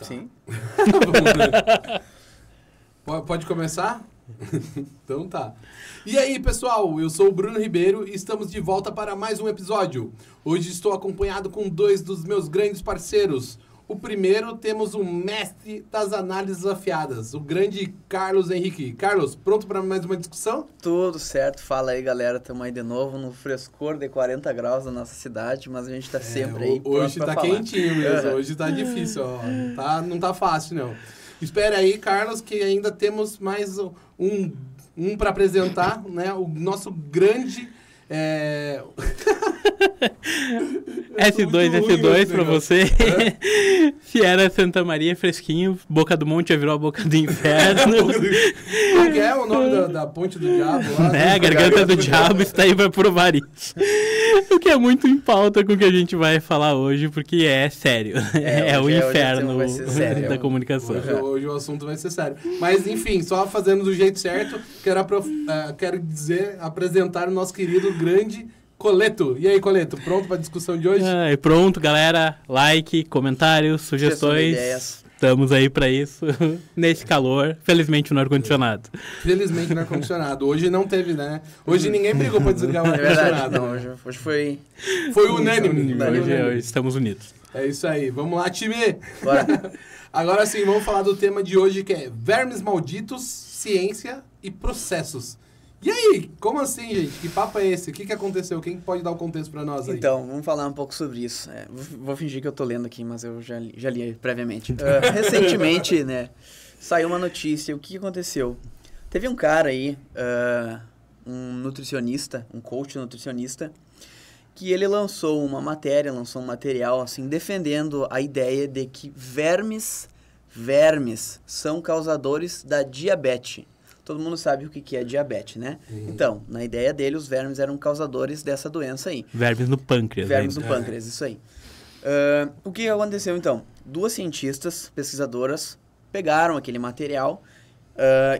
Sim. Pode começar? Então tá. E aí, pessoal, eu sou o Bruno Ribeiro e estamos de volta para mais um episódio. Hoje estou acompanhado com dois dos meus grandes parceiros. O primeiro, temos o mestre das análises afiadas, o grande Carlos Henrique. Carlos, pronto para mais uma discussão? Tudo certo. Fala aí, galera. Estamos aí de novo no frescor de 40 graus da nossa cidade, mas a gente tá sempre aí pronto hoje pra tá falar. quentinho mesmo, hoje tá difícil, ó. Não tá fácil, não. Espera aí, Carlos, que ainda temos mais um para apresentar, né? O nosso grande... S2 pra você. Fiera Santa Maria, fresquinho. Boca do Monte já virou a boca do inferno. Como que é o nome da ponte do diabo lá? A garganta do diabo está aí pra provar isso. O que é muito em pauta com o que a gente vai falar hoje, porque é sério. É o inferno da comunicação. Hoje o assunto vai ser sério. Mas, enfim, só fazendo do jeito certo, quero apresentar o nosso querido grande Coleto. E aí, Coleto, pronto para a discussão de hoje? Pronto, galera. Like, comentários, sugestões. Estamos aí para isso, nesse calor. Felizmente no ar-condicionado. Felizmente no ar-condicionado. Hoje não teve, né? Hoje ninguém brigou para desligar o ar-condicionado. Hoje foi... Foi unânime. Hoje estamos unidos. É isso aí. Vamos lá, time! Bora. Agora sim, vamos falar do tema de hoje, que é vermes malditos, ciência e processos. E aí, como assim, gente? Que papo é esse? O que aconteceu? Quem pode dar o contexto pra nós aí? Então, vamos falar um pouco sobre isso. Vou fingir que eu tô lendo aqui, mas eu já li previamente. Recentemente, né, saiu uma notícia. O que aconteceu? Teve um cara aí, um nutricionista, um coach nutricionista, que ele lançou uma matéria, lançou um material, assim, defendendo a ideia de que vermes são causadores da diabetes. Todo mundo sabe o que é diabetes, né? Então, na ideia dele, os vermes eram causadores dessa doença aí. Vermes no pâncreas. Vermes no pâncreas, isso aí. O que aconteceu, então? Duas cientistas, pesquisadoras, pegaram aquele material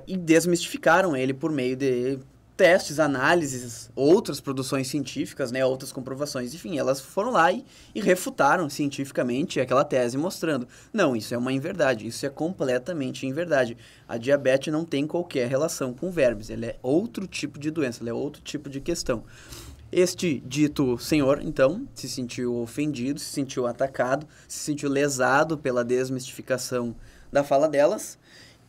e desmistificaram ele por meio de testes, análises, outras produções científicas, né, outras comprovações, enfim, elas foram lá e refutaram cientificamente aquela tese, mostrando, não, isso é uma inverdade, isso é completamente inverdade. A diabetes não tem qualquer relação com vermes, ela é outro tipo de doença, ela é outro tipo de questão. Este dito senhor, então, se sentiu ofendido, se sentiu atacado, se sentiu lesado pela desmistificação da fala delas,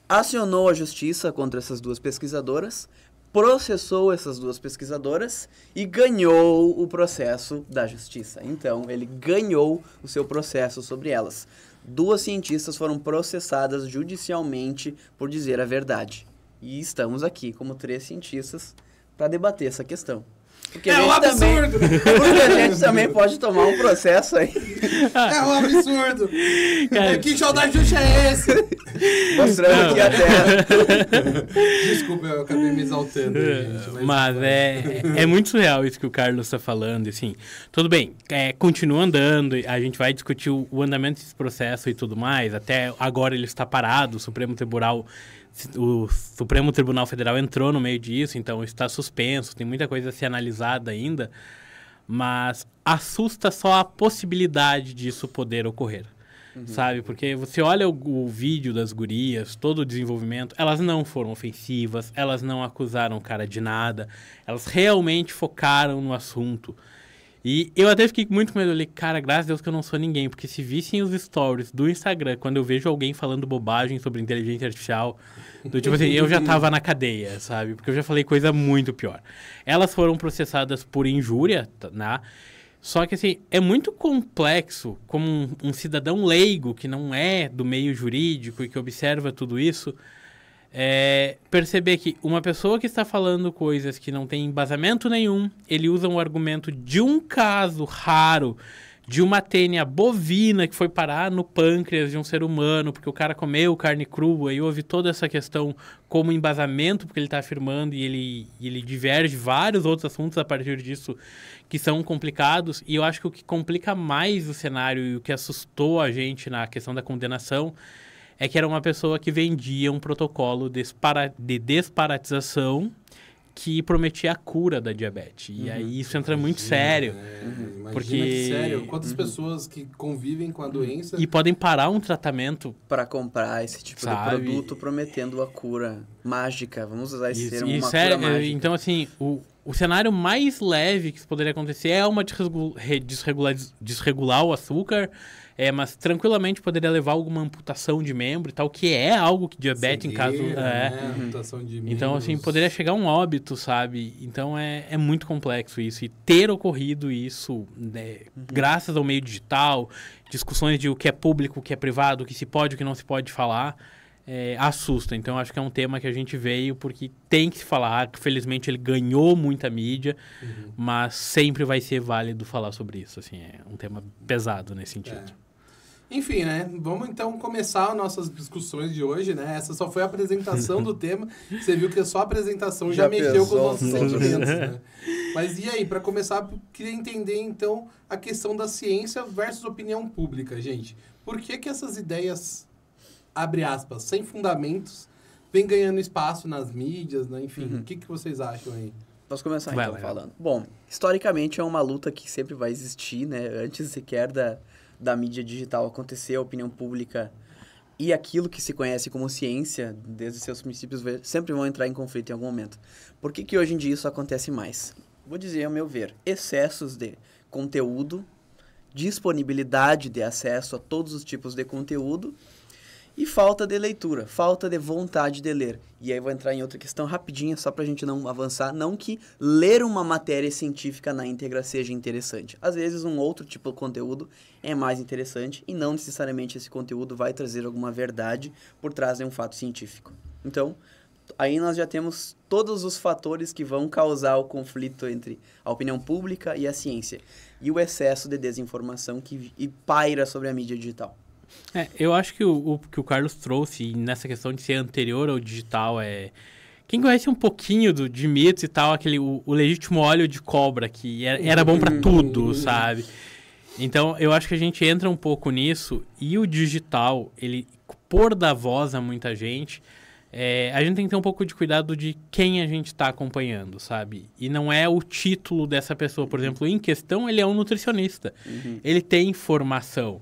acionou a justiça contra essas duas pesquisadoras, processou essas duas pesquisadoras e ganhou o processo da justiça. Então, ele ganhou o seu processo sobre elas. Duas cientistas foram processadas judicialmente por dizer a verdade. E estamos aqui como 3 cientistas para debater essa questão. Porque é um absurdo! Porque a gente também pode tomar um processo aí. É um absurdo! Que show da Xuxa é esse? Mostrando aqui a terra. Desculpa, eu acabei me exaltando. Gente, mas é muito surreal isso que o Carlos está falando. Assim, tudo bem, continua andando, a gente vai discutir o andamento desse processo e tudo mais. Até agora ele está parado, o Supremo Tribunal Federal entrou no meio disso, então está suspenso, tem muita coisa a ser analisada ainda, mas assusta só a possibilidade disso poder ocorrer, sabe? Porque você olha o vídeo das gurias, todo o desenvolvimento, elas não foram ofensivas, elas não acusaram o cara de nada, elas realmente focaram no assunto. E eu até fiquei muito com medo, eu falei, cara, graças a Deus que eu não sou ninguém, porque se vissem os stories do Instagram, quando eu vejo alguém falando bobagem sobre inteligência artificial, do tipo assim, eu já tava na cadeia, sabe? Porque eu já falei coisa muito pior. Elas foram processadas por injúria, né? Só que, assim, é muito complexo, como um cidadão leigo, que não é do meio jurídico e que observa tudo isso, perceber que uma pessoa que está falando coisas que não tem embasamento nenhum, ele usa um argumento de um caso raro, de uma tênia bovina que foi parar no pâncreas de um ser humano, porque o cara comeu carne crua, e houve toda essa questão como embasamento, porque ele está afirmando, e ele diverge vários outros assuntos a partir disso, que são complicados, e eu acho que o que complica mais o cenário e o que assustou a gente na questão da condenação é que era uma pessoa que vendia um protocolo de desparatização que prometia a cura da diabetes. E aí isso entra muito sério. Imagina porque... que sério. Quantas pessoas que convivem com a doença... E podem parar um tratamento... Para comprar esse tipo de produto prometendo a cura mágica. Vamos usar esse termo, uma cura mágica. Então, assim, o cenário mais leve que poderia acontecer é uma desregular o açúcar, mas tranquilamente poderia levar a alguma amputação de membro e tal, que é algo que diabetes, em caso... amputação de membros. Então, assim, poderia chegar a um óbito, sabe? Então, é muito complexo isso. E ter ocorrido isso, né, graças ao meio digital, discussões de o que é público, o que é privado, o que se pode, o que não se pode falar... assusta. Então, acho que é um tema que a gente veio porque tem que se falar, que felizmente ele ganhou muita mídia, mas sempre vai ser válido falar sobre isso. Assim, é um tema pesado nesse sentido. Enfim, né? Vamos então começar as nossas discussões de hoje, né? Essa só foi a apresentação do tema. Você viu que só a apresentação já mexeu com os nossos sentimentos, né? Mas e aí, para começar, eu queria entender então a questão da ciência versus opinião pública, gente. Por que essas ideias, abre aspas, sem fundamentos, vem ganhando espaço nas mídias, né? Enfim, o que vocês acham aí? Posso começar falando? Bom, historicamente é uma luta que sempre vai existir, né? Antes sequer da mídia digital acontecer, a opinião pública e aquilo que se conhece como ciência, desde seus princípios, sempre vão entrar em conflito em algum momento. Por que hoje em dia isso acontece mais? Vou dizer, ao meu ver, excessos de conteúdo, disponibilidade de acesso a todos os tipos de conteúdo, e falta de leitura, falta de vontade de ler. E aí vou entrar em outra questão rapidinha, só pra gente não avançar. Não que ler uma matéria científica na íntegra seja interessante. Às vezes um outro tipo de conteúdo é mais interessante e não necessariamente esse conteúdo vai trazer alguma verdade por trás de um fato científico. Então, aí nós já temos todos os fatores que vão causar o conflito entre a opinião pública e a ciência. E o excesso de desinformação que paira sobre a mídia digital. Eu acho que o que o Carlos trouxe nessa questão de ser anterior ao digital quem conhece um pouquinho de mitos e tal, o legítimo óleo de cobra, que era bom para tudo, sabe? Então, eu acho que a gente entra um pouco nisso, e o digital, ele, por dar voz a muita gente, a gente tem que ter um pouco de cuidado de quem a gente está acompanhando, sabe? E não é o título dessa pessoa. Por exemplo, em questão, ele é um nutricionista. Ele tem formação.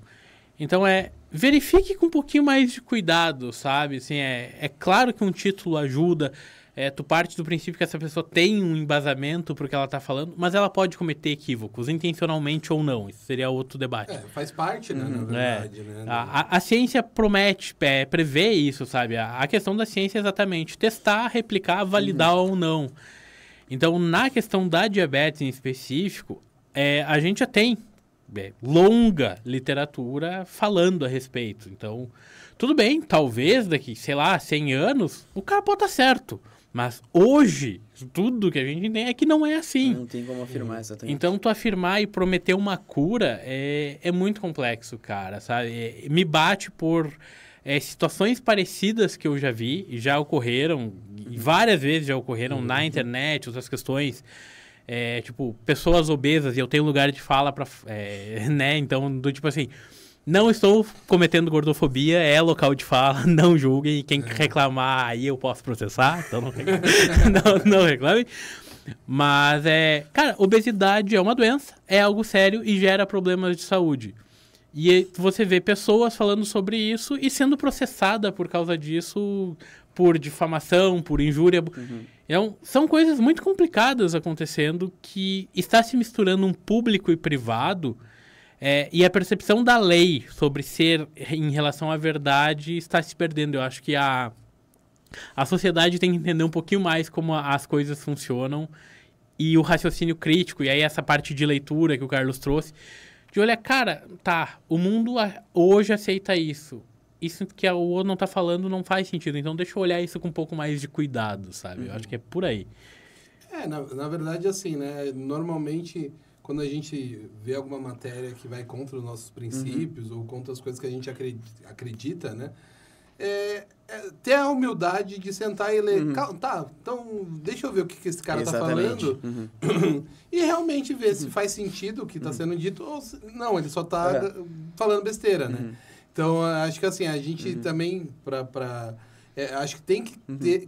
Então, verifique com um pouquinho mais de cuidado, sabe? Assim, é claro que um título ajuda, tu parte do princípio que essa pessoa tem um embasamento para o que ela está falando, mas ela pode cometer equívocos, intencionalmente ou não. Isso seria outro debate. Faz parte, né, na verdade. Né? A ciência promete, prevê isso, sabe? A questão da ciência é exatamente testar, replicar, validar ou não. Então, na questão da diabetes em específico, a gente já tem longa literatura falando a respeito. Então, tudo bem, talvez daqui, 100 anos, o cara pode estar certo. Mas hoje, tudo que a gente tem é que não é assim. Não tem como afirmar exatamente. Então, tu afirmar e prometer uma cura é muito complexo, cara, sabe? Me bate por situações parecidas que eu já vi, e já ocorreram, e várias vezes já ocorreram na internet, outras questões... tipo, pessoas obesas, e eu tenho lugar de fala pra, né, então, tipo assim, não estou cometendo gordofobia, é local de fala, não julguem, e quem reclamar, aí eu posso processar, então não reclame, mas cara, obesidade é uma doença, é algo sério e gera problemas de saúde, e você vê pessoas falando sobre isso e sendo processada por causa disso, por difamação, por injúria. Então, são coisas muito complicadas acontecendo que está se misturando um público e privado, e a percepção da lei sobre ser em relação à verdade está se perdendo. Eu acho que a sociedade tem que entender um pouquinho mais como as coisas funcionam e o raciocínio crítico, e aí essa parte de leitura que o Carlos trouxe, de olhar, cara, o mundo hoje aceita isso. Isso que o outro não está falando não faz sentido. Então, deixa eu olhar isso com um pouco mais de cuidado, sabe? Eu acho que é por aí. Na verdade, assim, né? Normalmente, quando a gente vê alguma matéria que vai contra os nossos princípios ou contra as coisas que a gente acredita, né? Ter a humildade de sentar e ler. Então, deixa eu ver o que esse cara está falando. E realmente ver se faz sentido o que está sendo dito ou se, não, ele só está falando besteira, né? Então, acho que assim, a gente também, para acho que tem que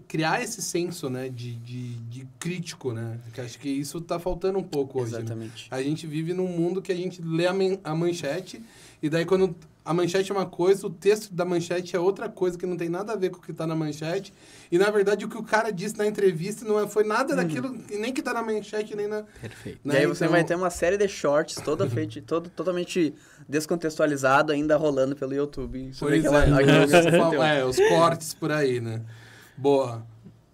criar esse senso, né, de crítico, né? Que acho que isso tá faltando um pouco hoje. Exatamente. Né? A gente vive num mundo que a gente lê a manchete e daí quando a manchete é uma coisa, o texto da manchete é outra coisa que não tem nada a ver com o que tá na manchete. E, na verdade, o que o cara disse na entrevista não foi nada daquilo, nem que tá na manchete, nem na... Perfeito. Né? E aí você vai ter uma série de shorts totalmente descontextualizado ainda rolando pelo YouTube. Pois os cortes por aí, né? Boa.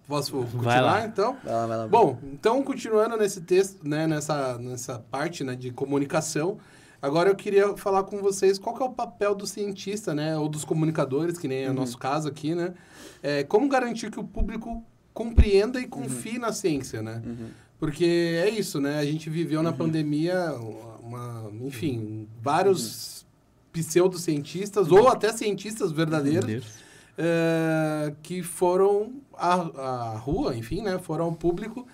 Posso continuar, então? Vai lá. Bom, então, continuando nesse texto, né, nessa parte, né, de comunicação, agora eu queria falar com vocês qual que é o papel do cientista, né, ou dos comunicadores, que nem é o nosso caso aqui, né? Como garantir que o público compreenda e confie na ciência, né? Porque é isso, né? A gente viveu na pandemia, enfim, vários pseudocientistas, ou até cientistas verdadeiros, que foram à rua, enfim, né? Foram ao público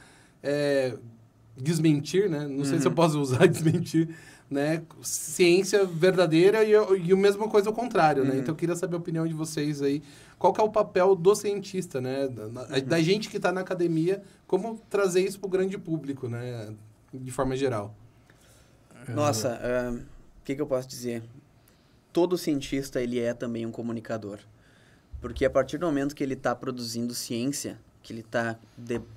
desmentir, né? Não sei se eu posso usar desmentir, né? Ciência verdadeira e a mesma coisa ao contrário, né? Então, eu queria saber a opinião de vocês aí. Qual que é o papel do cientista, né? Da gente que está na academia, como trazer isso para o grande público, né? De forma geral. Nossa, o que eu posso dizer? Todo cientista, ele é também um comunicador. Porque a partir do momento que ele está produzindo ciência, que ele está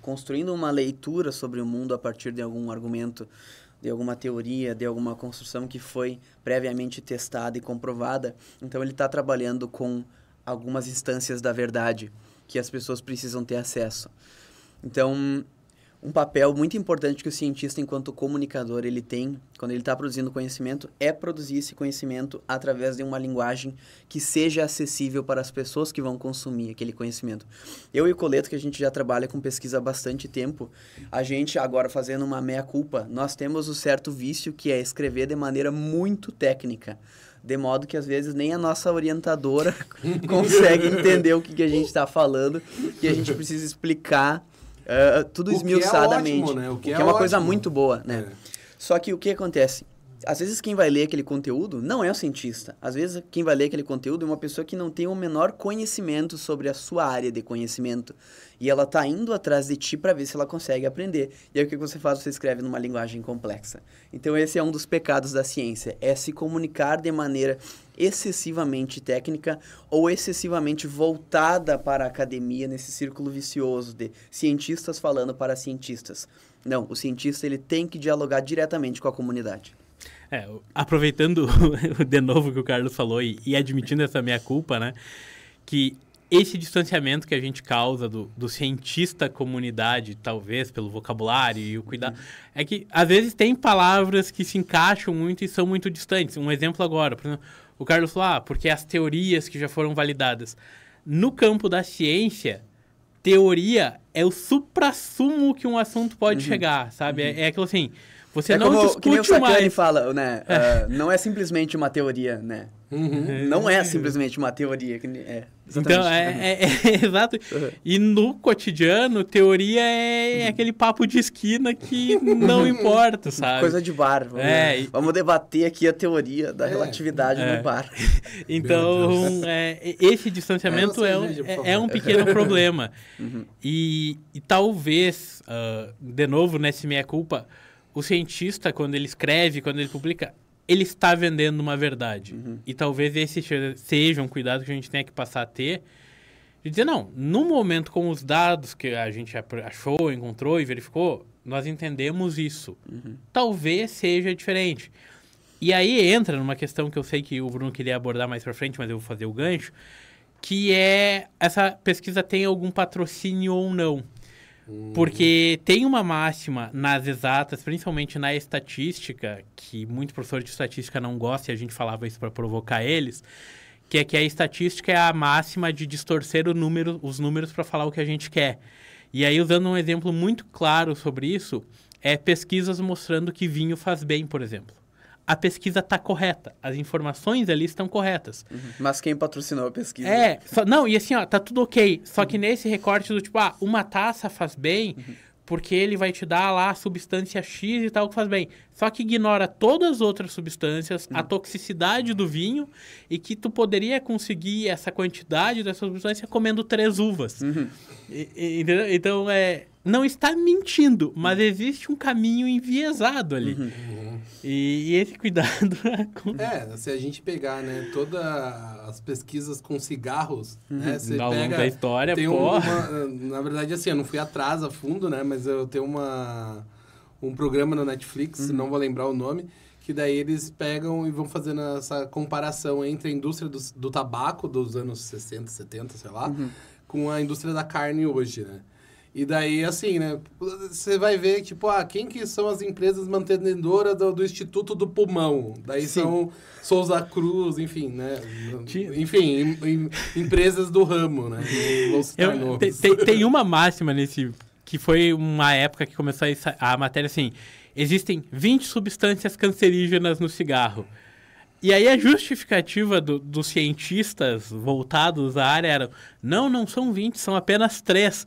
construindo uma leitura sobre o mundo a partir de algum argumento, de alguma teoria, de alguma construção que foi previamente testada e comprovada, então ele está trabalhando com algumas instâncias da verdade que as pessoas precisam ter acesso. Então, um papel muito importante que o cientista, enquanto comunicador, ele tem, quando ele está produzindo conhecimento, é produzir esse conhecimento através de uma linguagem que seja acessível para as pessoas que vão consumir aquele conhecimento. Eu e o Coleto, que a gente já trabalha com pesquisa há bastante tempo, a gente, agora fazendo uma meia-culpa, nós temos um certo vício que é escrever de maneira muito técnica, de modo que, às vezes, nem a nossa orientadora consegue entender o que a gente está falando, que a gente precisa explicar tudo esmiuçadamente. Ótimo, né? O que é uma coisa muito boa, né? Só que o que acontece? Às vezes quem vai ler aquele conteúdo não é o cientista. Às vezes quem vai ler aquele conteúdo é uma pessoa que não tem o menor conhecimento sobre a sua área de conhecimento. E ela está indo atrás de ti para ver se ela consegue aprender. E aí o que você faz? Você escreve numa linguagem complexa. Então esse é um dos pecados da ciência. É se comunicar de maneira excessivamente técnica ou excessivamente voltada para a academia, nesse círculo vicioso de cientistas falando para cientistas. Não, o cientista ele tem que dialogar diretamente com a comunidade. Aproveitando de novo o que o Carlos falou e admitindo essa meia-culpa, né, que esse distanciamento que a gente causa do cientista comunidade, talvez pelo vocabulário e o cuidado, é que às vezes tem palavras que se encaixam muito e são muito distantes. Um exemplo agora, por exemplo, o Carlos falou, porque as teorias que já foram validadas. No campo da ciência, teoria é o suprassumo que um assunto pode chegar, sabe? É aquilo assim... Você não como, discute que nem o Sacani mais. fala, né? Não é simplesmente uma teoria, né? Não é simplesmente uma teoria. Então, exato. E no cotidiano, teoria é aquele papo de esquina que não importa, sabe? Coisa de bar. Vamos debater aqui a teoria da relatividade no bar. Então, esse distanciamento é um pequeno problema. E talvez, de novo, nesse meia-culpa, o cientista, quando ele escreve, quando ele publica, ele está vendendo uma verdade. E talvez esse seja um cuidado que a gente tenha que passar a ter. De dizer, não, no momento com os dados que a gente achou, encontrou e verificou, nós entendemos isso. Talvez seja diferente. E aí entra numa questão que eu sei que o Bruno queria abordar mais pra frente, mas eu vou fazer o gancho, que é essa pesquisa tem algum patrocínio ou não. Porque tem uma máxima nas exatas, principalmente na estatística, que muito professor de estatística não gosta, e a gente falava isso para provocar eles, que é que a estatística é a máxima de distorcer os números para falar o que a gente quer. E aí, usando um exemplo muito claro sobre isso, pesquisas mostrando que vinho faz bem, por exemplo. A pesquisa está correta, as informações ali estão corretas. Mas quem patrocinou a pesquisa? E assim, tá tudo ok. Só que nesse recorte do tipo, uma taça faz bem, porque ele vai te dar lá a substância X e tal que faz bem. só que ignora todas as outras substâncias, a toxicidade do vinho, e que tu poderia conseguir essa quantidade dessa substância comendo 3 uvas. Entendeu? Então, não está mentindo, mas existe um caminho enviesado ali. E esse cuidado... Se a gente pegar, né, todas as pesquisas com cigarros, né, você ao longo pega... da história, tem pô... na verdade, assim, eu não fui atrás a fundo, né, mas eu tenho um programa no Netflix, não vou lembrar o nome, que daí eles pegam e vão fazendo essa comparação entre a indústria do tabaco dos anos 60, 70, sei lá, com a indústria da carne hoje, né? E daí, assim, né, você vai ver, tipo, quem que são as empresas mantenedoras do Instituto do Pulmão? Daí são Souza Cruz, enfim, né? Enfim, empresas do ramo, né? Não vou citar nomes. Tem uma máxima nesse... que foi uma época que começou a matéria assim, existem 20 substâncias cancerígenas no cigarro. E aí a justificativa dos cientistas voltados à área era, não são 20, são apenas 3.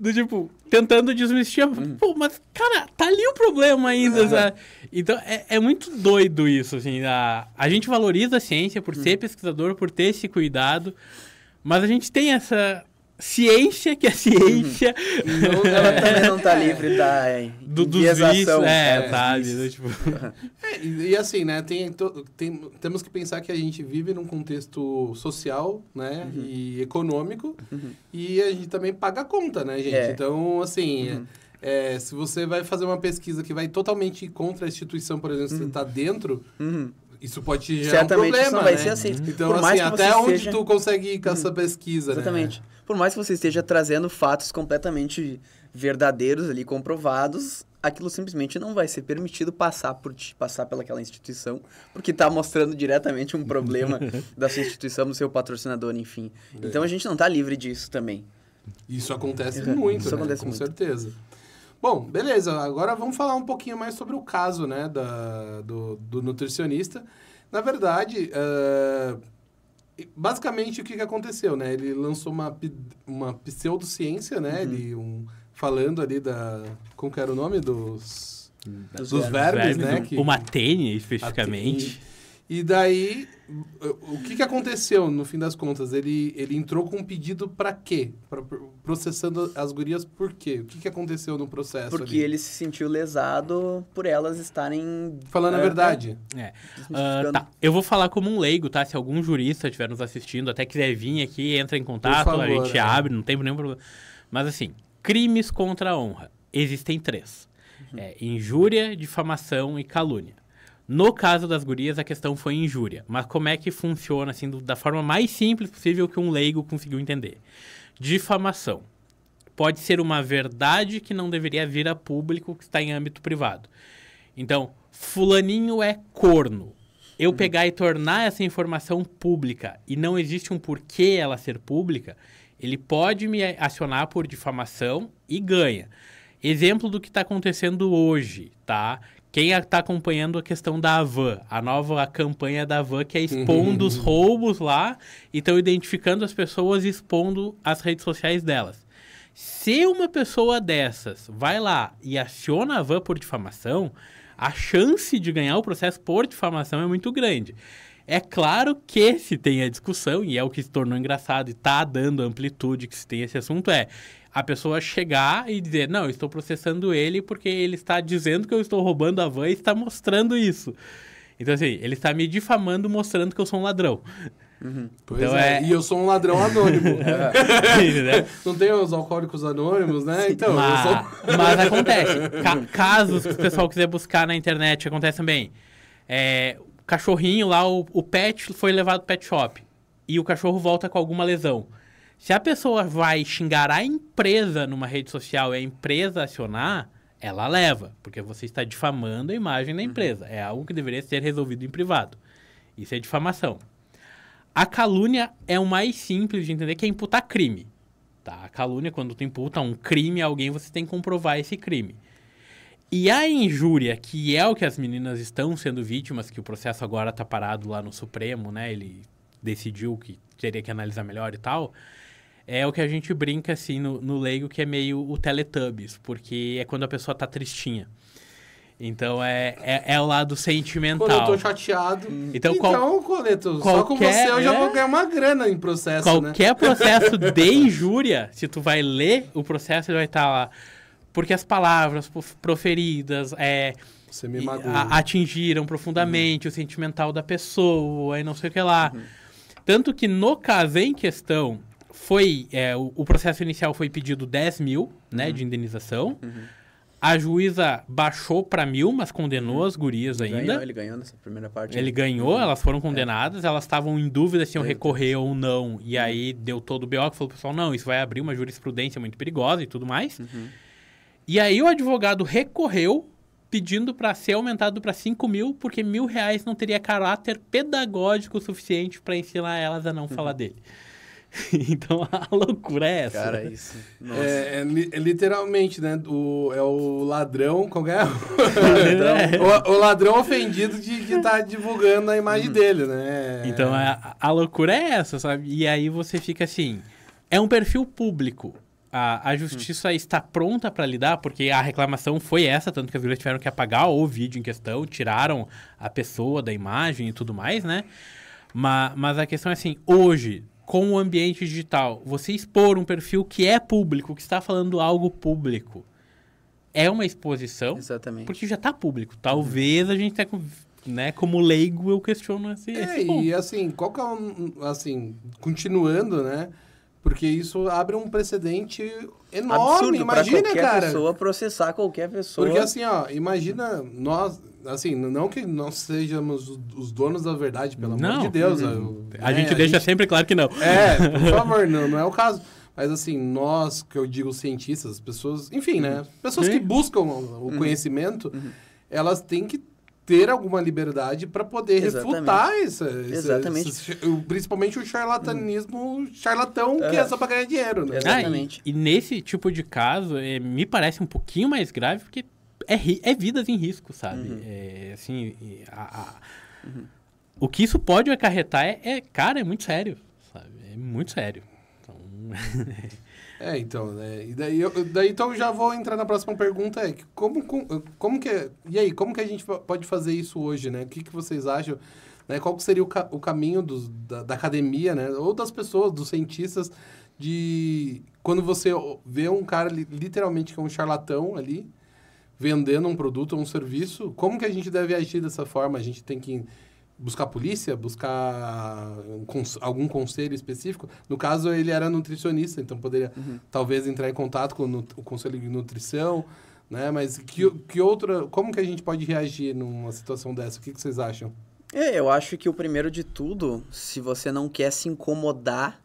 Do tipo, tentando desmistificar. Pô, mas, cara, tá ali o problema ainda, sabe? Então, é muito doido isso, assim. A gente valoriza a ciência por ser pesquisador, por ter esse cuidado, mas a gente tem essa... ciência, que a ciência... ela também não tá livre da enviesação. Sabe? Tipo... E assim, né, temos que pensar que a gente vive num contexto social, né, e econômico, e a gente também paga a conta, né, gente? Então, assim, se você vai fazer uma pesquisa que vai totalmente contra a instituição, por exemplo, se você tá dentro... Isso pode te gerar certamente um problema, isso não vai né? ser aceito. Então, assim, até onde tu consegue ir com essa pesquisa, exatamente. Né? Por mais que você esteja trazendo fatos completamente verdadeiros ali, comprovados, aquilo simplesmente não vai ser permitido passar pelaquela instituição, porque está mostrando diretamente um problema da sua instituição, do seu patrocinador, enfim. Então, a gente não está livre disso também. Isso acontece muito, isso acontece com muito. Certeza. Bom, beleza. Agora vamos falar um pouquinho mais sobre o caso, né, do nutricionista. Na verdade, basicamente o que aconteceu, né? Ele lançou uma pseudociência, né? Ele falando ali como que era o nome dos vermes, né? O matene, especificamente. E daí, o que aconteceu no fim das contas? Ele entrou com um pedido para quê? Processando as gurias por quê? O que aconteceu no processo? Porque ali? ele se sentiu lesado por elas estarem... Falando a verdade. Tá. Eu vou falar como um leigo, tá? Se algum jurista estiver nos assistindo, até quiser vir aqui, entra em contato, favor, a gente abre, não tem nenhum problema. Mas assim, crimes contra a honra. Existem 3. Injúria, difamação e calúnia. No caso das gurias, a questão foi injúria. Mas como é que funciona, assim, da forma mais simples possível que um leigo conseguiu entender? Difamação. Pode ser uma verdade que não deveria vir a público, que está em âmbito privado. Então, fulaninho é corno. Eu pegar e tornar essa informação pública e não existe um porquê ela ser pública, ele pode me acionar por difamação e ganha. Exemplo do que está acontecendo hoje, tá? Quem está acompanhando a questão da Havan, a nova campanha da Havan, que é expondo os roubos lá e estão identificando as pessoas e expondo as redes sociais delas. Se uma pessoa dessas vai lá e aciona a Havan por difamação, a chance de ganhar o processo por difamação é muito grande. É claro que se tem a discussão, e é o que se tornou engraçado e está dando amplitude que se tem esse assunto, a pessoa chegar e dizer, não, eu estou processando ele porque ele está dizendo que eu estou roubando a van e está mostrando isso. Então, assim, ele está me difamando mostrando que eu sou um ladrão. Pois então, e eu sou um ladrão anônimo. Não tem os alcoólicos anônimos, né? Então, mas acontece. Casos que o pessoal quiser buscar na internet, acontece também. O cachorrinho lá, o pet foi levado pro pet shop e o cachorro volta com alguma lesão. Se a pessoa vai xingar a empresa numa rede social e a empresa acionar, ela leva, porque você está difamando a imagem da empresa. É algo que deveria ser resolvido em privado. Isso é difamação. A calúnia é o mais simples de entender, que é imputar crime. Tá? A calúnia, quando tu imputa um crime a alguém, você tem que comprovar esse crime. E a injúria, que é o que as meninas estão sendo vítimas, que o processo agora está parado lá no Supremo, né? Ele decidiu que teria que analisar melhor e tal... É o que a gente brinca, assim, no leigo, que é meio o Teletubbies, porque é quando a pessoa tá tristinha. Então, é o lado sentimental. Quando eu tô chateado. Então, Coleto, só com você eu já vou ganhar uma grana em processo, qualquer processo de injúria, se tu vai ler o processo, ele vai estar lá. Porque as palavras proferidas você me magoou. Atingiram profundamente o sentimental da pessoa e não sei o que lá. Tanto que no caso em questão, o processo inicial foi pedido 10 mil, né, de indenização. A juíza baixou para 1.000, mas condenou as gurias ainda. Ele ganhou nessa primeira parte. Ele ganhou, elas foram condenadas, elas estavam em dúvida se iam recorrer ou não. E aí deu todo o BO que falou pro pessoal, não, isso vai abrir uma jurisprudência muito perigosa e tudo mais. E aí o advogado recorreu, pedindo para ser aumentado para 5 mil, porque R$1.000 não teria caráter pedagógico suficiente para ensinar elas a não falar dele. Então, a loucura é essa. Cara, isso. Nossa. Literalmente, né? O ladrão... Qual é? O ladrão ofendido de estar divulgando a imagem dele, né? Então, a loucura é essa, sabe? E aí você fica assim... É um perfil público. A justiça está pronta para lidar, porque a reclamação foi essa, tanto que as gurias tiveram que apagar o vídeo em questão, tiraram a pessoa da imagem e tudo mais, né? Mas a questão é assim, hoje... Com o ambiente digital, você expor um perfil que é público, que está falando algo público, é uma exposição. Exatamente. Porque já está público. Talvez a gente tenha, né, como leigo, eu questiono esse ponto. E assim, qual que é assim, continuando, né? Porque isso abre um precedente enorme. Absurdo, imagina, qualquer cara. pessoa processar qualquer pessoa. Porque assim, ó, imagina nós, assim, não que nós sejamos os donos da verdade, pelo amor de Deus. A gente deixa sempre claro que não. Por favor, não é o caso. Mas assim, nós, que eu digo cientistas, pessoas, enfim, né? Pessoas que buscam o conhecimento, elas têm que ter alguma liberdade para poder refutar principalmente o charlatanismo, charlatão que é só para ganhar dinheiro, né? Exatamente. E nesse tipo de caso, me parece um pouquinho mais grave, porque é vidas em risco, sabe? Assim, o que isso pode acarretar cara, é muito sério, sabe? É muito sério. Então... então, né? E daí então já vou entrar na próxima pergunta, como que a gente pode fazer isso hoje, né? O que vocês acham? Né? Qual que seria o caminho da academia, né? Ou das pessoas, dos cientistas, de quando você vê um cara literalmente que é um charlatão ali, vendendo um produto ou um serviço, como que a gente deve agir dessa forma? A gente tem que buscar polícia, buscar algum conselho específico. No caso, ele era nutricionista, então poderia talvez entrar em contato com o conselho de nutrição, né? Mas como que a gente pode reagir numa situação dessa? O que vocês acham? Eu acho que o primeiro de tudo, se você não quer se incomodar,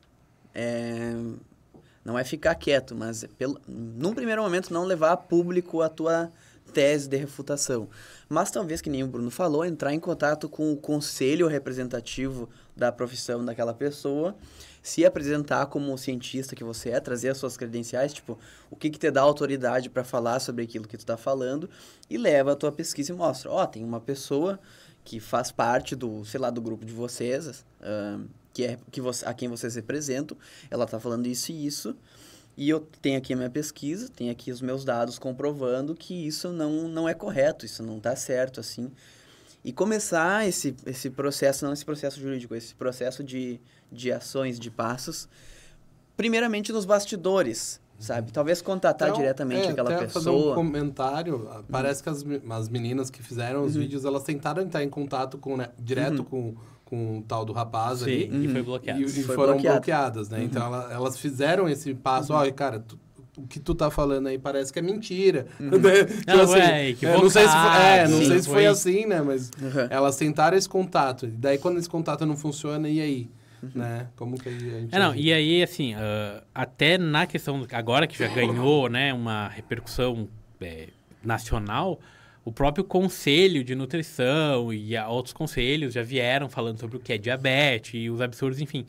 não é ficar quieto, mas num primeiro momento não levar a público a tua tese de refutação. Mas talvez, que nem o Bruno falou, entrar em contato com o conselho representativo da profissão daquela pessoa, se apresentar como cientista que você é, trazer as suas credenciais, tipo, o que te dá autoridade para falar sobre aquilo que tu está falando, e leva a tua pesquisa e mostra, tem uma pessoa que faz parte do grupo de vocês, a quem vocês representam, ela está falando isso e isso, e eu tenho aqui a minha pesquisa, tenho aqui os meus dados comprovando que isso não é correto, isso não está certo, assim. E começar esse processo, não esse processo jurídico, esse processo de ações, de passos, primeiramente nos bastidores, sabe? Talvez contatar diretamente aquela pessoa. Fazer um comentário, parece que as meninas que fizeram os vídeos, elas tentaram entrar em contato direto com o tal do rapaz ali. E foi bloqueado. E foram bloqueadas, né? Então, elas fizeram esse passo. Olha, cara, o que tu tá falando aí parece que é mentira. Então, assim, não sei se foi assim, né? Mas elas tentaram esse contato. E daí, quando esse contato não funciona, e aí? Né? Como que a gente... E aí, assim, até na questão... Agora que já ganhou, né, uma repercussão nacional... O próprio Conselho de Nutrição e outros conselhos já vieram falando sobre o que é diabetes e os absurdos, enfim.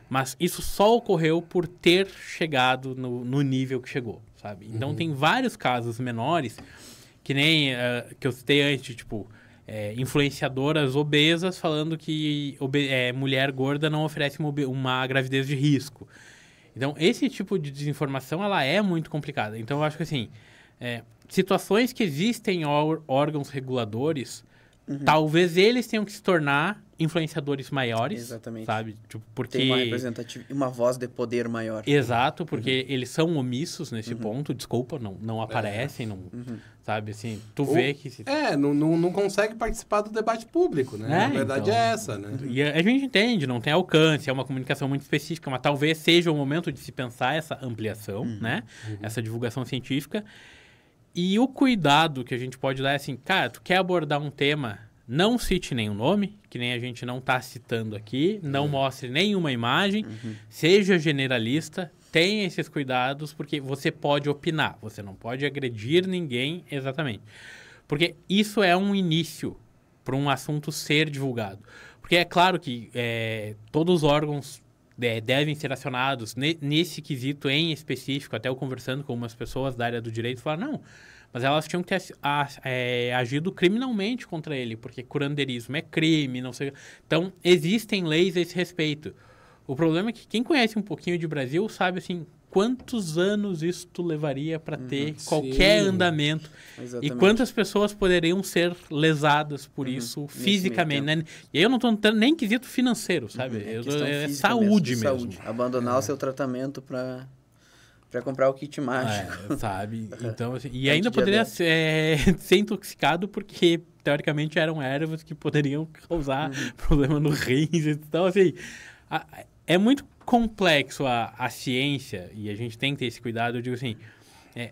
Mas isso só ocorreu por ter chegado no nível que chegou, sabe? Então, tem vários casos menores, que nem que eu citei antes, tipo, influenciadoras obesas falando que mulher gorda não oferece uma gravidez de risco. Então, esse tipo de desinformação, ela é muito complicada. Então, eu acho que, assim... situações que existem órgãos reguladores, talvez eles tenham que se tornar influenciadores maiores. Exatamente. Sabe? Tipo, porque... Tem uma representatividade, uma voz de poder maior. Exato, porque eles são omissos nesse ponto, desculpa, não aparecem, não, sabe, assim, tu vê que... Não consegue participar do debate público, né? A verdade então, é essa, né? E a gente entende, não tem alcance, é uma comunicação muito específica, mas talvez seja o momento de se pensar essa ampliação, né? Essa divulgação científica. E o cuidado que a gente pode dar é assim, cara, tu quer abordar um tema, não cite nenhum nome, que nem a gente não está citando aqui, não mostre nenhuma imagem, seja generalista, tenha esses cuidados, porque você pode opinar, você não pode agredir ninguém exatamente. Porque isso é um início para um assunto ser divulgado. Porque é claro que todos os órgãos devem ser acionados nesse quesito em específico, até eu conversando com umas pessoas da área do direito, falaram, não, mas elas tinham que ter agido criminalmente contra ele, porque curandeirismo é crime, não sei... Então, existem leis a esse respeito. O problema é que quem conhece um pouquinho de Brasil sabe, assim, quantos anos isso levaria para ter qualquer andamento. Exatamente. E quantas pessoas poderiam ser lesadas por isso fisicamente, né? E aí eu não estou nem quesito financeiro, sabe? É saúde mesmo. Saúde. Abandonar o seu tratamento para comprar o kit mágico. Sabe? Então, assim, e ainda poderia ser intoxicado porque, teoricamente, eram ervas que poderiam causar problema no rins. Então, assim, é muito complexo a ciência, e a gente tem que ter esse cuidado. Eu digo assim,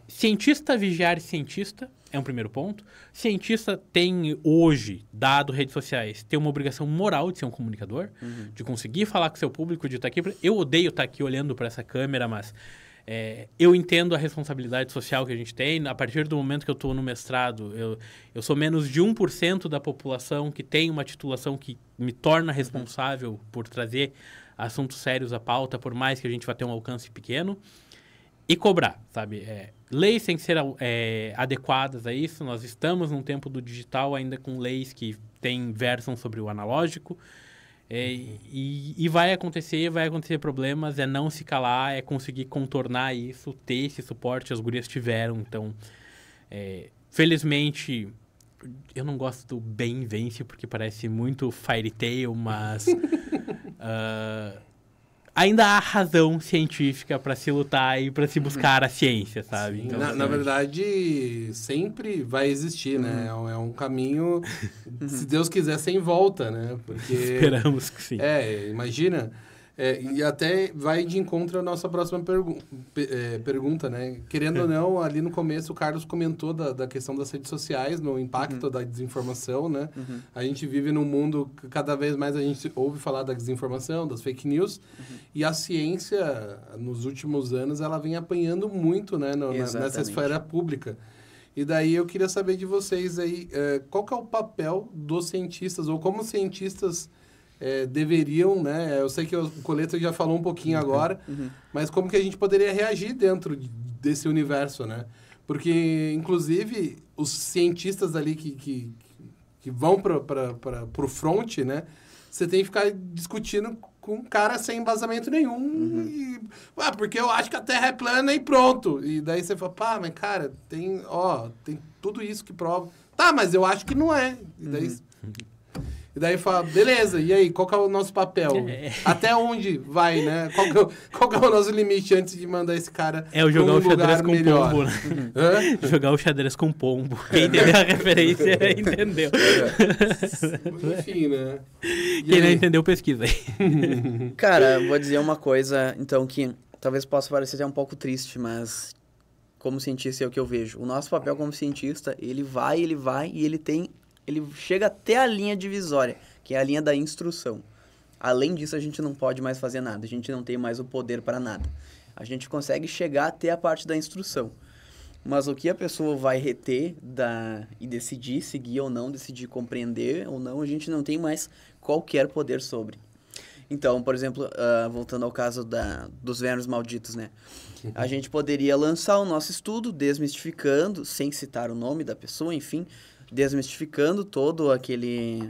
cientista vigiar cientista é um primeiro ponto. Cientista tem hoje, dado redes sociais, tem uma obrigação moral de ser um comunicador, de conseguir falar com o seu público, de estar aqui. Eu odeio estar aqui olhando para essa câmera, mas eu entendo a responsabilidade social que a gente tem. A partir do momento que eu estou no mestrado, eu sou menos de 1% da população que tem uma titulação que me torna responsável por trazer assuntos sérios à pauta, por mais que a gente vá ter um alcance pequeno, e cobrar, sabe? Leis têm que ser adequadas a isso. Nós estamos num tempo do digital ainda com leis que versam sobre o analógico, e vai acontecer problemas, não se calar, conseguir contornar isso, ter esse suporte, as gurias tiveram. Então, felizmente, eu não gosto do bem vence, porque parece muito Fairy Tail, mas ainda há razão científica para se lutar e para se buscar a ciência, sabe? Então, na verdade, sempre vai existir, né? É um caminho, se Deus quiser, sem volta, né? Porque, esperamos que sim. Imagina... e até vai de encontro à nossa próxima pergunta, né? Querendo ou não, ali no começo o Carlos comentou da questão das redes sociais, no impacto da desinformação, né? A gente vive num mundo que cada vez mais a gente ouve falar da desinformação, das fake news, e a ciência, nos últimos anos, ela vem apanhando muito, né? Nessa esfera pública. E daí eu queria saber de vocês aí, qual que é o papel dos cientistas, ou como os cientistas... deveriam, né? Eu sei que o Coleto já falou um pouquinho agora, mas como que a gente poderia reagir dentro desse universo, né? Porque, inclusive, os cientistas ali que vão para o front, né? Você tem que ficar discutindo com um cara sem embasamento nenhum. Porque eu acho que a Terra é plana e pronto. E daí você fala, mas cara, tem tudo isso que prova. Tá, mas eu acho que não é. E daí fala, beleza, e aí, qual que é o nosso papel? Até onde vai, né? Qual que é o nosso limite antes de mandar esse cara jogar o xadrez com pombo, né? Jogar o xadrez com pombo. Quem entendeu a referência, entendeu. Enfim, né? Quem não entendeu, pesquisa aí. Cara, vou dizer uma coisa, então, que talvez possa parecer até um pouco triste, mas como cientista é o que eu vejo. O nosso papel como cientista, ele vai e ele chega até a linha divisória, que é a linha da instrução. Além disso, a gente não pode mais fazer nada. A gente não tem mais o poder para nada. A gente consegue chegar até a parte da instrução. Mas o que a pessoa vai reter e decidir seguir ou não, decidir compreender ou não, a gente não tem mais qualquer poder sobre. Então, por exemplo, voltando ao caso dos vermes malditos, né? A gente poderia lançar o nosso estudo, desmistificando, sem citar o nome da pessoa, enfim... desmistificando toda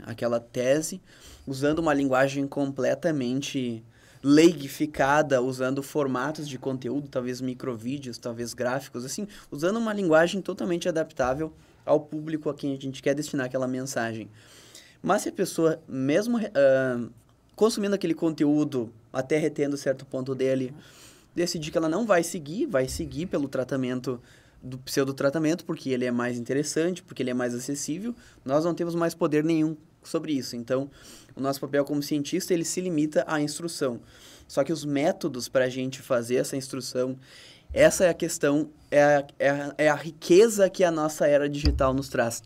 aquela tese, usando uma linguagem completamente leigificada, usando formatos de conteúdo, talvez microvídeos, talvez gráficos, assim, usando uma linguagem totalmente adaptável ao público a quem a gente quer destinar aquela mensagem. Mas se a pessoa, mesmo consumindo aquele conteúdo, até retendo certo ponto dele, decidir que ela não vai seguir pelo tratamento, do pseudotratamento, porque ele é mais interessante, porque ele é mais acessível, nós não temos mais poder nenhum sobre isso. Então, o nosso papel como cientista, ele se limita à instrução. Só que os métodos para a gente fazer essa instrução, essa é a questão, é a riqueza que a nossa era digital nos traz.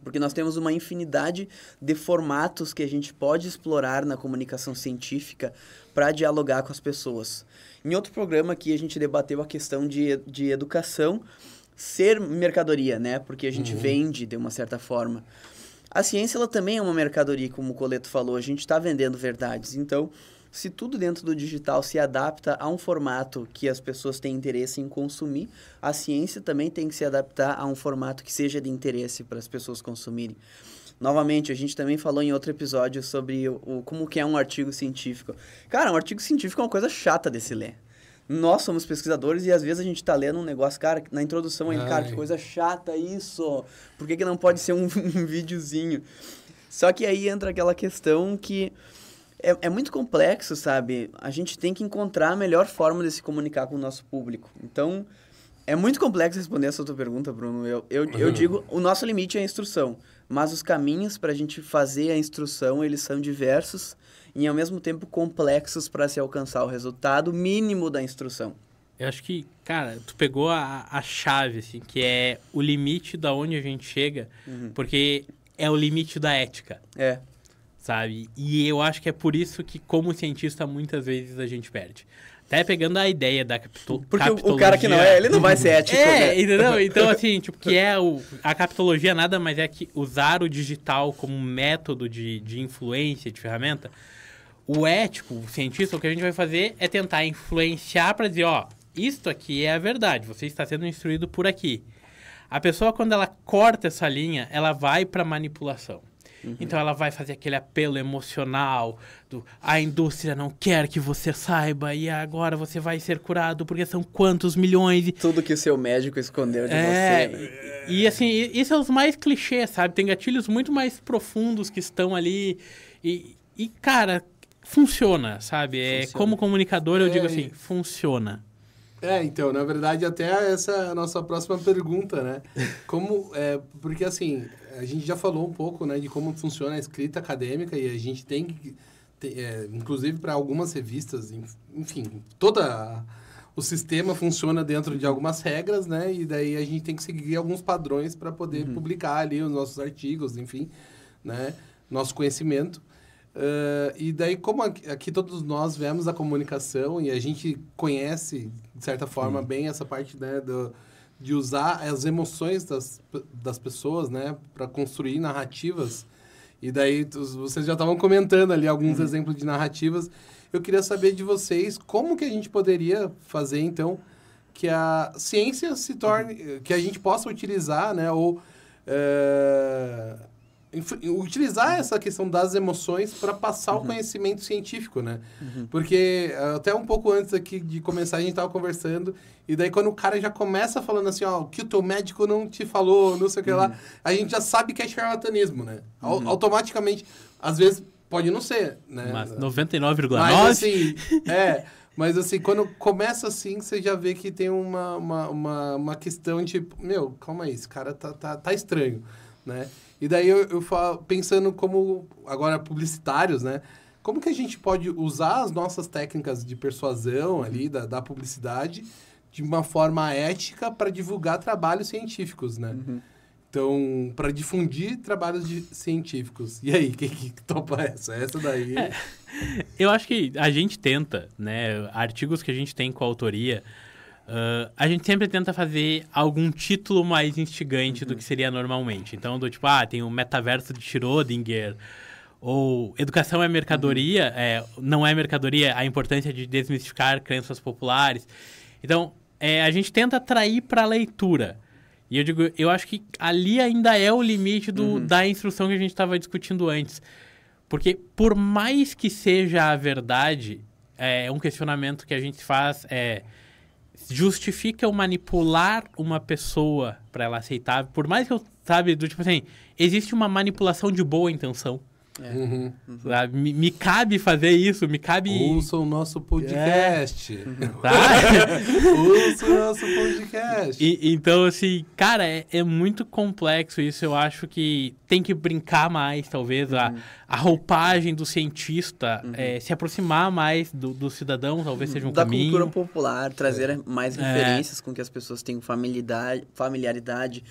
Porque nós temos uma infinidade de formatos que a gente pode explorar na comunicação científica para dialogar com as pessoas. Em outro programa aqui, a gente debateu a questão de educação ser mercadoria, né? Porque a gente vende de uma certa forma. A ciência, ela também é uma mercadoria, como o Coleto falou. A gente está vendendo verdades. Então, se tudo dentro do digital se adapta a um formato que as pessoas têm interesse em consumir, a ciência também tem que se adaptar a um formato que seja de interesse para as pessoas consumirem. Novamente, a gente também falou em outro episódio sobre como que é um artigo científico. Cara, um artigo científico é uma coisa chata de se ler. Nós somos pesquisadores e às vezes a gente tá lendo um negócio, cara, na introdução ele, cara, que coisa chata isso. Por que não pode ser um videozinho? Só que aí entra aquela questão que é muito complexo, sabe? A gente tem que encontrar a melhor forma de se comunicar com o nosso público. Então, é muito complexo responder essa tua pergunta, Bruno. Eu digo, o nosso limite é a instrução. Mas os caminhos para a gente fazer a instrução, eles são diversos e, ao mesmo tempo, complexos para se alcançar o resultado mínimo da instrução. Eu acho que, cara, tu pegou a chave, assim, que é o limite da onde a gente chega, porque é o limite da ética. É. Sabe? E eu acho que é por isso que, como cientista, muitas vezes a gente perde. Até pegando a ideia da capitologia... Porque o cara que não é, ele não vai ser ético. Né? Entendeu? Então, assim, tipo, que é a capitologia nada mais é que usar o digital como um método de influência, de ferramenta. O ético, o cientista, o que a gente vai fazer é tentar influenciar para dizer, ó, isto aqui é a verdade, você está sendo instruído por aqui. A pessoa, quando ela corta essa linha, ela vai para manipulação. Então, ela vai fazer aquele apelo emocional a indústria não quer que você saiba e agora você vai ser curado porque são quantos milhões... Tudo que o seu médico escondeu de você. E assim, isso é os mais clichês, sabe? Tem gatilhos muito mais profundos que estão ali e cara, funciona, sabe? Funciona. Como comunicador, eu digo assim, funciona. Então, na verdade, até essa é a nossa próxima pergunta, né? Porque, assim, a gente já falou um pouco, né, de como funciona a escrita acadêmica e a gente tem que, inclusive para algumas revistas, enfim, o sistema funciona dentro de algumas regras, né? E daí a gente tem que seguir alguns padrões para poder publicar ali os nossos artigos, enfim, né? Nosso conhecimento. E daí, como aqui todos nós vemos a comunicação e a gente conhece, de certa forma, bem essa parte, né, de usar as emoções das pessoas, né, para construir narrativas. E daí, vocês já estavam comentando ali alguns exemplos de narrativas. Eu queria saber de vocês como que a gente poderia fazer, então, que a ciência se torne... que a gente possa utilizar, né, ou... utilizar essa questão das emoções para passar o conhecimento científico, né? Porque até um pouco antes aqui de começar a gente estava conversando e daí quando o cara já começa falando assim, ó, o que o teu médico não te falou, não sei o que lá, a gente já sabe que é charlatanismo, né? Automaticamente, às vezes pode não ser, né? Mas 99,9%. Mas assim, quando começa assim, você já vê que tem uma questão tipo, meu, calma aí, esse cara tá estranho, né? E daí eu falo, pensando como, agora, publicitários, né? Como que a gente pode usar as nossas técnicas de persuasão ali, da publicidade, de uma forma ética para divulgar trabalhos científicos, né? Então, para difundir trabalhos científicos. E aí, quem que topa essa? Essa daí... Eu acho que a gente tenta, né? Artigos que a gente tem com a autoria... a gente sempre tenta fazer algum título mais instigante do que seria normalmente. Então, do tipo, tem o metaverso de Schrödinger, ou educação é mercadoria, não é mercadoria, a importância de desmistificar crenças populares. Então, a gente tenta atrair para a leitura. E eu acho que ali ainda é o limite da instrução que a gente estava discutindo antes. Porque, por mais que seja a verdade... um questionamento que a gente faz justifica eu manipular uma pessoa para ela aceitar? Por mais que eu, sabe, do tipo assim, existe uma manipulação de boa intenção. Sabe? Me cabe fazer isso, me cabe... Ouça o nosso podcast. Tá? Ouça o nosso podcast. Então, assim, cara, é muito complexo isso. Eu acho que tem que brincar mais, talvez, a roupagem do cientista, se aproximar mais do cidadão, talvez seja um caminho. Da cultura popular, trazer mais referências com que as pessoas tenham familiaridade,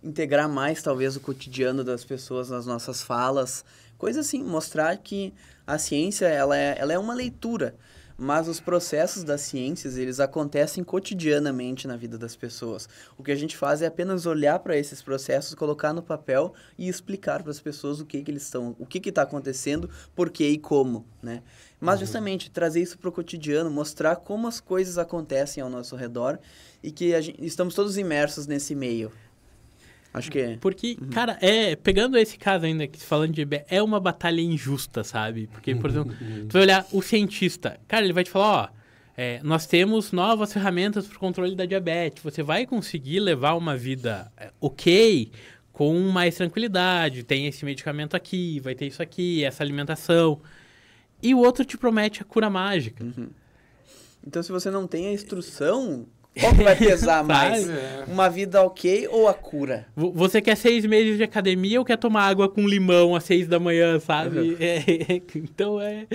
integrar mais, talvez, o cotidiano das pessoas nas nossas falas. Coisa assim, mostrar que a ciência, ela é uma leitura, mas os processos das ciências, eles acontecem cotidianamente na vida das pessoas. O que a gente faz é apenas olhar para esses processos, colocar no papel e explicar para as pessoas o que eles estão, o que está acontecendo, por quê e como, né? Mas justamente trazer isso para o cotidiano, mostrar como as coisas acontecem ao nosso redor e que estamos todos imersos nesse meio. Acho que é. Porque, cara, pegando esse caso ainda, falando de é uma batalha injusta, sabe? Porque, por exemplo, tu vai olhar o cientista, cara, ele vai te falar, nós temos novas ferramentas para o controle da diabetes, você vai conseguir levar uma vida ok, com mais tranquilidade, tem esse medicamento aqui, vai ter isso aqui, essa alimentação. E o outro te promete a cura mágica. Então, se você não tem a instrução... Qual que vai pesar mais? Uma vida ok ou a cura? Você quer 6 meses de academia ou quer tomar água com limão às 6 da manhã, sabe? Então é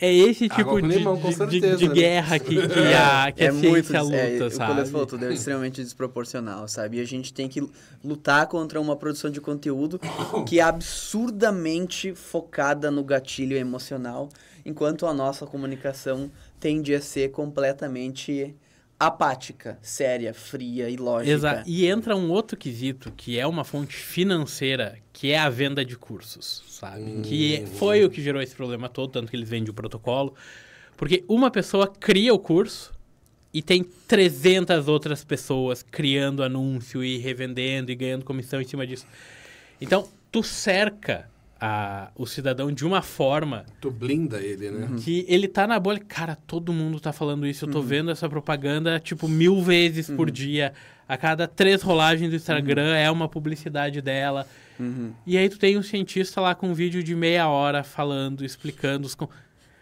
esse tipo de guerra que a ciência luta, sabe? O Coleto falou tudo, é extremamente desproporcional, sabe? E a gente tem que lutar contra uma produção de conteúdo que é absurdamente focada no gatilho emocional, enquanto a nossa comunicação tende a ser completamente... apática, séria, fria e lógica. Exato. E entra um outro quesito, que é uma fonte financeira, que é a venda de cursos, sabe? Que foi o que gerou esse problema todo, tanto que eles vendem o protocolo. Porque uma pessoa cria o curso e tem 300 outras pessoas criando anúncio e revendendo e ganhando comissão em cima disso. Então, tu cerca o cidadão de uma forma... Tu blinda ele, né? Que ele tá na bolha. Cara, todo mundo tá falando isso. Eu tô vendo essa propaganda, 1000 vezes por dia. A cada 3 rolagens do Instagram é uma publicidade dela. E aí tu tem um cientista lá com um vídeo de meia hora falando, explicando...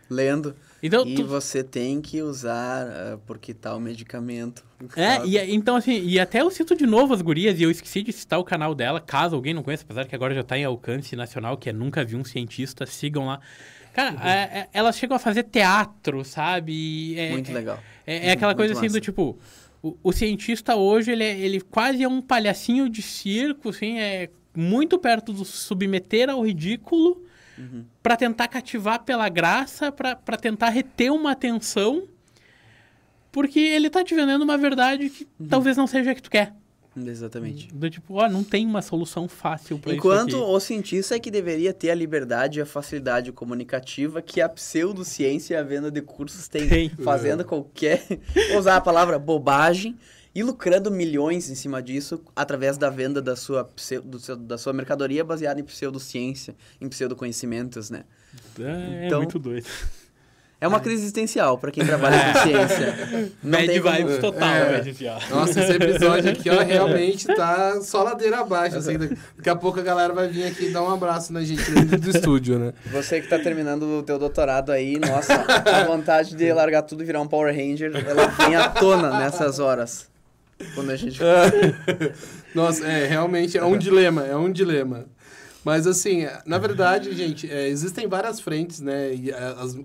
Lendo. Então, você tem que usar porque tal medicamento. Então assim, e até eu cito de novo as gurias, e eu esqueci de citar o canal dela, caso alguém não conheça, apesar que agora já tá em alcance nacional, que é Nunca Vi um Cientista, sigam lá. Cara, elas chegam a fazer teatro, sabe? Muito legal. É aquela coisa assim massa. do tipo, o cientista hoje, ele quase é um palhacinho de circo, assim, é muito perto do submeter ao ridículo, para tentar cativar pela graça, para tentar reter uma atenção, porque ele tá te vendendo uma verdade que talvez não seja a que tu quer. Exatamente. Do tipo, não tem uma solução fácil para isso Enquanto aqui. o cientista é que deveria ter a liberdade e a facilidade comunicativa que a pseudociência e a venda de cursos tem. Fazendo qualquer... usar a palavra bobagem e lucrando milhões em cima disso através da venda da sua mercadoria baseada em pseudociência, em pseudoconhecimentos, né? Então, muito doido. É uma crise existencial para quem trabalha com ciência. Bad vibes total, Nossa, esse episódio aqui, realmente tá só ladeira abaixo. Assim, daqui a pouco a galera vai vir aqui dar um abraço na gente dentro do estúdio, né? Você que tá terminando o teu doutorado aí, nossa, a vontade de largar tudo e virar um Power Ranger, ela vem à tona nessas horas. Quando a gente... Nossa, realmente é um dilema. Mas assim, na verdade, gente, existem várias frentes, né? E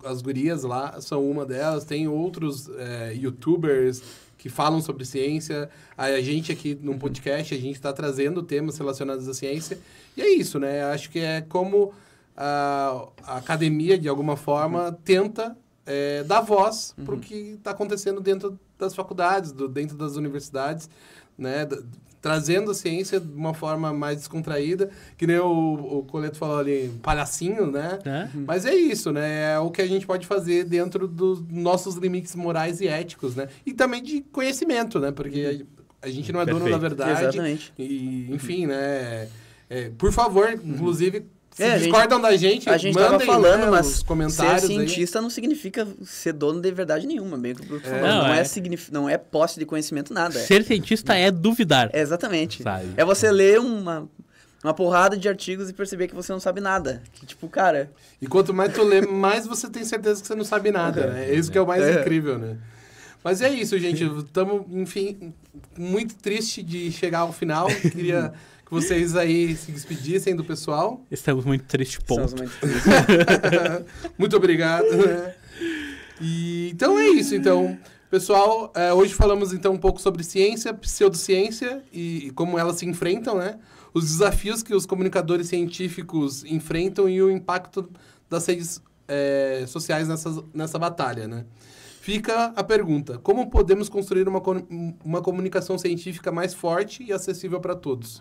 as gurias lá são uma delas. Tem outros youtubers que falam sobre ciência. A gente aqui no podcast, a gente está trazendo temas relacionados à ciência. E é isso, né? Acho que é como a academia, de alguma forma, tenta dar voz para o que está acontecendo dentro das faculdades, dentro das universidades, né? Trazendo a ciência de uma forma mais descontraída, que nem o Coleto falou ali, palhacinho, né? Mas é isso, né? É o que a gente pode fazer dentro dos nossos limites morais e éticos, né? E também de conhecimento, né? Porque a gente não é dono da verdade. Exatamente. E, enfim, né? Por favor, inclusive, Se discordam da gente, a gente mandem, tava falando, né, mas os ser comentários cientista não significa ser dono de verdade nenhuma, bem que o Bruno falou. Não, Não é posse de conhecimento, nada. Ser cientista é duvidar. Exatamente. Sabe? É você ler uma porrada de artigos e perceber que você não sabe nada. Que, tipo, cara... E quanto mais tu lê, mais você tem certeza que você não sabe nada, né? Isso que é o mais incrível, né? Mas é isso, gente. Estamos, enfim, muito triste de chegar ao final. Queria que vocês aí se despedissem do pessoal. Estamos muito tristes, ponto. Estamos muito tristes. Muito obrigado. E, então é isso. Então, pessoal, hoje falamos então um pouco sobre ciência, pseudociência e como elas se enfrentam, né? Os desafios que os comunicadores científicos enfrentam e o impacto das redes sociais nessa batalha, né? Fica a pergunta: como podemos construir uma comunicação científica mais forte e acessível para todos?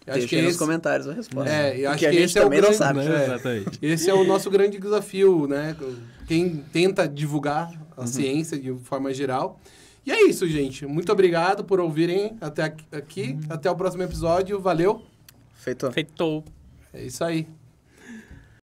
Deixa aí nos comentários a resposta. Eu acho que a que gente esse é o também não grande, sabe. Exatamente. Esse é o nosso grande desafio, né? Quem tenta divulgar a ciência de forma geral. E é isso, gente. Muito obrigado por ouvirem até aqui. Até o próximo episódio. Valeu. Feito. Feito. É isso aí.